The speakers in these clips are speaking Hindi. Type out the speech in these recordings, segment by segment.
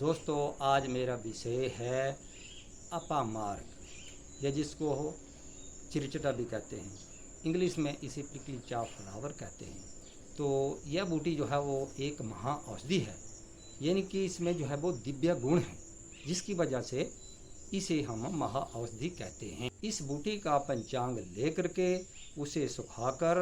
दोस्तों, आज मेरा विषय है अपामार्ग, या जिसको चिरचटा भी कहते हैं। इंग्लिश में इसे प्रिकली चाव फ्लावर कहते हैं। तो यह बूटी जो है वो एक महा औषधि है, यानी कि इसमें जो है वो दिव्य गुण है, जिसकी वजह से इसे हम महा औषधि कहते हैं। इस बूटी का पंचांग लेकर के उसे सुखाकर,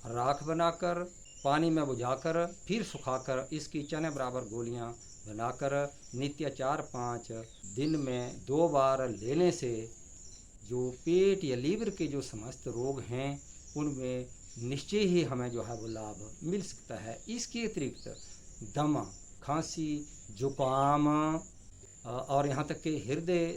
राख बनाकर, पानी में बुझाकर, फिर सुखाकर इसकी चने बराबर गोलियां बनाकर नित्य 4-5 दिन में 2 बार लेने से जो पेट या लीवर के जो समस्त रोग हैं उनमें निश्चय ही हमें जो है वो लाभ मिल सकता है। इसके अतिरिक्त दमा, खांसी, जुकाम और यहाँ तक कि हृदय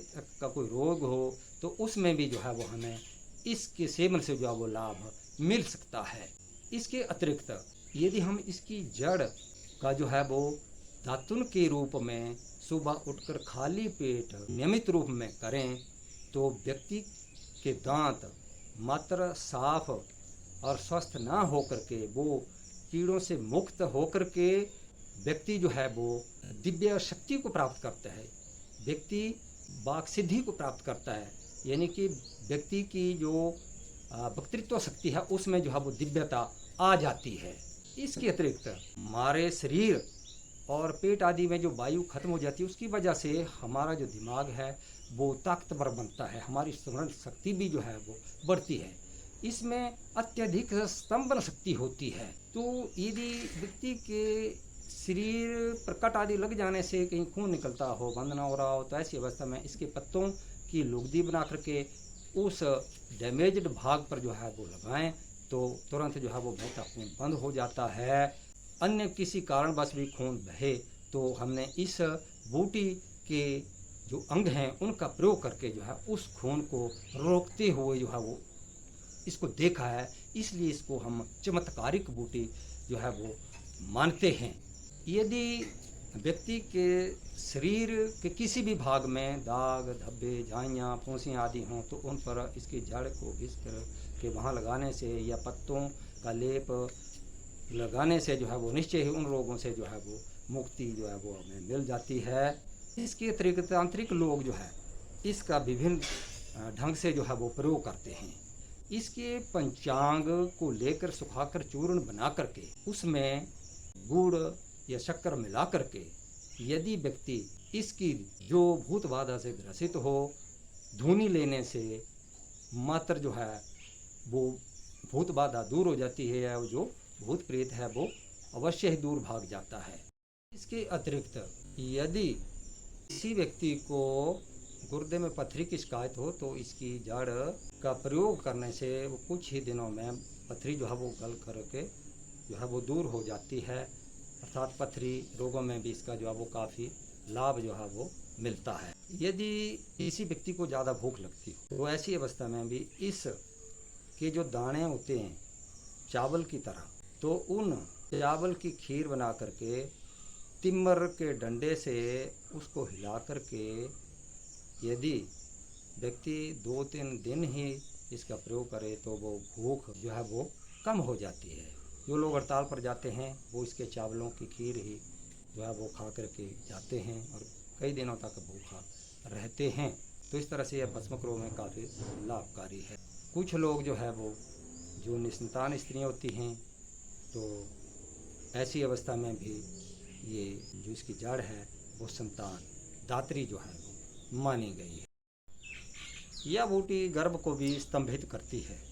का कोई रोग हो तो उसमें भी जो है वो हमें इसके सेवन से जो है वो लाभ मिल सकता है। इसके अतिरिक्त यदि हम इसकी जड़ का जो है वो दातुन के रूप में सुबह उठकर खाली पेट नियमित रूप में करें तो व्यक्ति के दांत मात्र साफ और स्वस्थ ना होकर के वो कीड़ों से मुक्त होकर के व्यक्ति जो है वो दिव्य शक्ति को प्राप्त करता है, व्यक्ति वाक सिद्धि को प्राप्त करता है, यानी कि व्यक्ति की जो वक्तृत्व शक्ति है उसमें जो है वो दिव्यता आ जाती है। इसके अतिरिक्त हमारे शरीर और पेट आदि में जो वायु खत्म हो जाती है उसकी वजह से हमारा जो दिमाग है वो ताकतवर बनता है, हमारी स्मरण शक्ति भी जो है वो बढ़ती है। इसमें अत्यधिक स्तंभन शक्ति होती है। तो यदि व्यक्ति के शरीर पर कट आदि लग जाने से कहीं खून निकलता हो, बंद ना हो रहा हो, तो ऐसी अवस्था में इसके पत्तों की लुगदी बना करके उस डैमेज्ड भाग पर जो है वो लगाएं तो तुरंत जो है वो बहता खून बंद हो जाता है। अन्य किसी कारणवश भी खून बहे तो हमने इस बूटी के जो अंग हैं उनका प्रयोग करके जो है उस खून को रोकते हुए जो है वो इसको देखा है, इसलिए इसको हम चमत्कारिक बूटी जो है वो मानते हैं। यदि व्यक्ति के शरीर के किसी भी भाग में दाग, धब्बे, झाइयाँ, फुंसियाँ आदि हों तो उन पर इसकी जड़ को घिस कर के वहाँ लगाने से या पत्तों का लेप लगाने से जो है वो निश्चय ही उन रोगों से जो है वो मुक्ति जो है वो हमें मिल जाती है। इसके अतिरिक्त तांत्रिक लोग जो है इसका विभिन्न ढंग से जो है वो प्रयोग करते हैं। इसके पंचांग को लेकर सुखाकर चूर्ण बना करके उसमें गुड़ या शक्कर मिला करके यदि व्यक्ति इसकी जो भूत बाधा से ग्रसित हो, धूनी लेने से मात्र जो है वो भूत बाधा दूर हो जाती है, या जो भूत प्रेत है वो अवश्य ही दूर भाग जाता है। इसके अतिरिक्त यदि किसी व्यक्ति को गुर्दे में पथरी की शिकायत हो तो इसकी जड़ का प्रयोग करने से वो कुछ ही दिनों में पथरी जो है वो गल करके जो है वो दूर हो जाती है। अर्थात पथरी रोगों में भी इसका जो है वो काफ़ी लाभ जो है वो मिलता है। यदि किसी व्यक्ति को ज़्यादा भूख लगती हो तो ऐसी अवस्था में भी इस के जो दाने होते हैं चावल की तरह, तो उन चावल की खीर बना करके तिम्मर के डंडे से उसको हिला करके यदि व्यक्ति 2-3 दिन ही इसका प्रयोग करे तो वो भूख जो है वो कम हो जाती है। जो लोग हड़ताल पर जाते हैं वो इसके चावलों की खीर ही जो है वो खा करके जाते हैं और कई दिनों तक भूखा रहते हैं। तो इस तरह से यह भस्मक रोग में काफ़ी लाभकारी है। कुछ लोग जो है वो जो निसंतान स्त्रियाँ होती हैं तो ऐसी अवस्था में भी ये जो इसकी जड़ है वो संतान दात्री जो है वो मानी गई है। यह बूटी गर्भ को भी स्तंभित करती है।